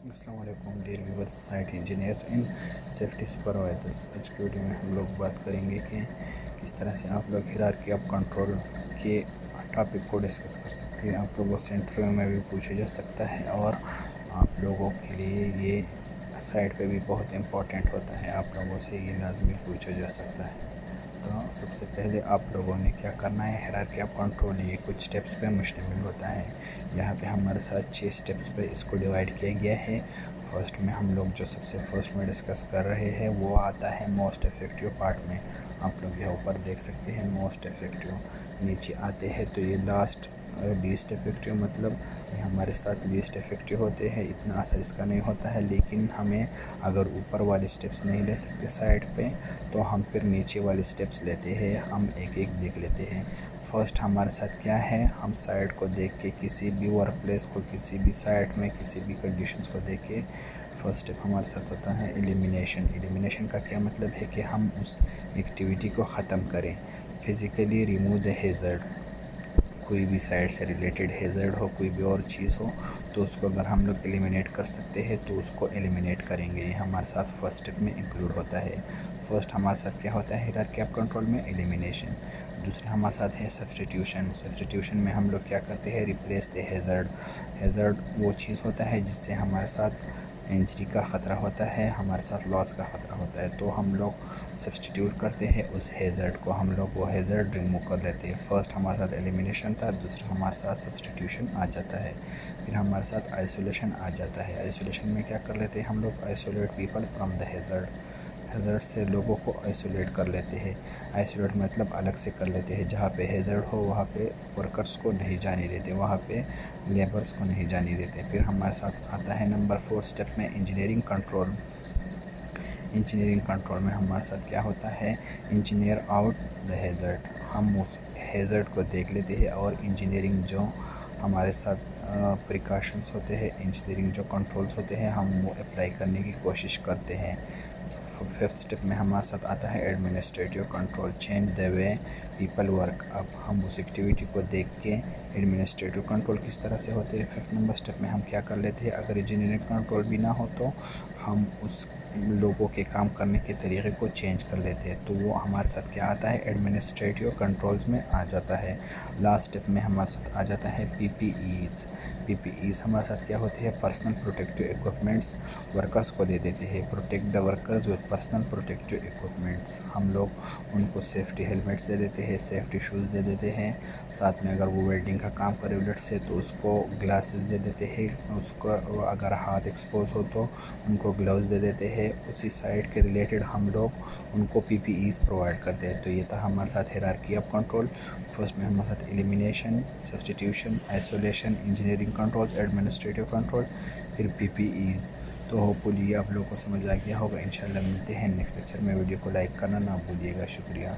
السلام علیکم dear viewers, site engineers and safety supervisors. آج کی ویڈیو میں ہم لوگ بات کریں گے کہ کس طرح سے آپ لوگ ہیرارکی آف کنٹرول کے ٹاپک کو ڈسکس کر سکتے ہیں۔ آپ لوگوں سے انٹرویو میں بھی پوچھا جا سکتا ہے اور آپ لوگوں کے لیے یہ سائٹ پہ بھی بہت امپورٹنٹ ہوتا ہے، آپ لوگوں سے یہ لازمی پوچھا جا سکتا ہے۔ تو سب سے پہلے آپ لوگوں نے کیا کرنا ہے، ہیرارکی آف کنٹرول یہ کچھ سٹیپس پہ مشتمل ہوتا ہے۔ یہاں پہ ہمارے ساتھ 6 سٹیپس پہ اس کو ڈیوائیڈ کیا گیا ہے۔ فرسٹ میں ہم لوگ جو سب سے فرسٹ میں ڈسکس کر رہے ہیں وہ آتا ہے موسٹ افیکٹو پارٹ میں۔ آپ لوگ یہاں اوپر دیکھ سکتے ہیں موسٹ افیکٹو، نیچے آتے ہیں تو یہ لاسٹ لیسٹ افیکٹو، مطلب یہ ہمارے ساتھ لیسٹ افیکٹو ہوتے ہیں، اتنا اثر اس کا نہیں ہوتا ہے۔ لیکن ہمیں اگر اوپر والے سٹیپس نہیں لے سکتے سائٹ پہ تو ہم پھر نیچے والے سٹیپس لیتے ہیں، ہم ایک ایک دیکھ لیتے ہیں۔ فرسٹ ہمارے ساتھ کیا ہے، ہم سائٹ کو دیکھ کے کسی بھی ورک پلیس کو، کسی بھی سائٹ میں کسی بھی کنڈیشنز کو دیکھ کے فرسٹ سٹیپ ہمارے ساتھ ہوتا ہے ایلیمینیشن۔ ایلیمینیشن کا کیا مطلب ہے کہ ہم اس ایکٹیویٹی کو ختم کریں، فزیکلی ریموو دا ہیزرڈ۔ کوئی بھی سائٹ سے ریلیٹڈ ہیزرڈ ہو، کوئی بھی اور چیز ہو تو اس کو اگر ہم لوگ ایلیمینیٹ کر سکتے ہیں تو اس کو ایلیمینیٹ کریں گے، یہ ہمارے ساتھ فرسٹ سٹیپ میں انکلوڈ ہوتا ہے۔ فرسٹ ہمارے ساتھ کیا ہوتا ہے ہیرارکی آف کنٹرول میں، ایلیمینیشن۔ دوسرا ہمارے ساتھ ہے سبسٹیٹیوشن۔ سبسٹیٹیوشن میں ہم لوگ کیا کرتے ہیں، ریپلیس دے ہیزرڈ۔ ہیزرڈ وہ چیز ہوتا ہے جس سے ہمارے ساتھ انجری کا خطرہ ہوتا ہے، ہمارے ساتھ لاس کا خطرہ ہوتا ہے، تو ہم لوگ سبسٹیٹیوٹ کرتے ہیں اس ہیزرڈ کو، ہم لوگ وہ ہیزرڈ ریموو کر لیتے ہیں۔ فرسٹ ہمارے ساتھ ایلیمینیشن تھا، دوسرا ہمارے ساتھ سبسٹیٹیوشن آ جاتا ہے۔ پھر ہمارے ساتھ آئسولیشن آ جاتا ہے۔ آئسولیشن میں کیا کر لیتے ہیں ہم لوگ، isolate people from the hazard. Hazard سے لوگوں کو آئسولیٹ کر لیتے ہیں۔ آئسولیٹ مطلب الگ سے کر لیتے ہیں، جہاں پہ ہیزرڈ ہو وہاں پہ ورکرز کو نہیں جانے دیتے، وہاں پہ لیبرز کو نہیں جانے دیتے۔ پھر ہمارے ساتھ آتا ہے نمبر 4 سٹیپ میں انجینئرنگ کنٹرول۔ انجینئرنگ کنٹرول میں ہمارے ساتھ کیا ہوتا ہے، انجینئر آؤٹ دا ہیزرڈ۔ ہم اس ہیزرڈ کو دیکھ لیتے ہیں اور انجینئرنگ جو ہمارے ساتھ پریکاشنز ہوتے ہیں، انجینئرنگ جو کنٹرولز ہوتے ہیں ہم وہ اپلائی کرنے کی کوشش کرتے ہیں۔ 5th سٹیپ میں ہمارے ساتھ آتا ہے administrative control, change the way people work. اب ہم اس ایکٹیویٹی کو دیکھ کے ایڈمنسٹریٹیو کنٹرول کس طرح سے ہوتے ہیں، 5th نمبر سٹیپ میں ہم کیا کر لیتے ہیں، اگر انجینئرنگ کنٹرول بھی نہ ہو تو ہم اس لوگوں کے کام کرنے کے طریقے کو چینج کر لیتے ہیں، تو وہ ہمارے ساتھ کیا آتا ہے، ایڈمنسٹریٹیو کنٹرولز میں آ جاتا ہے۔ لاسٹ سٹیپ میں ہمارے ساتھ آ جاتا ہے پی پی ایز۔ پی پی ایز ہمارے ساتھ کیا ہوتی ہے، پرسنل پروٹیکٹیو ایکوپمنٹس ورکرز کو دے دیتے ہیں، protect the workers with personal protective equipments. ہم لوگ ان کو سیفٹی ہیلمٹس دے دیتے ہیں، سیفٹی شوز دے دیتے ہیں، ساتھ میں اگر وہ ویلڈنگ کا کام کرے الٹ سے تو اس کو گلاسز دے دیتے ہیں، اس کو اگر ہاتھ ایکسپوز ہو تو ان کو گلوز دے دیتے ہیں۔ اسی سائٹ کے ریلیٹڈ ہم لوگ ان کو پی پی ایز پرووائڈ کرتے ہیں۔ تو یہ تھا ہمارے ساتھ ہیرارکی آف کنٹرول۔ فرسٹ میں ہمارے ساتھ elimination, substitution, isolation, engineering controls, administrative controls, پھر پی پی ایز۔ تو ہوپفلی آپ لوگوں کو سمجھ آ گیا ہوگا۔ انشاءاللہ ملتے ہیں نیکسٹ لیکچر میں، ویڈیو کو لائک کرنا نہ بھولیے گا۔ شکریہ۔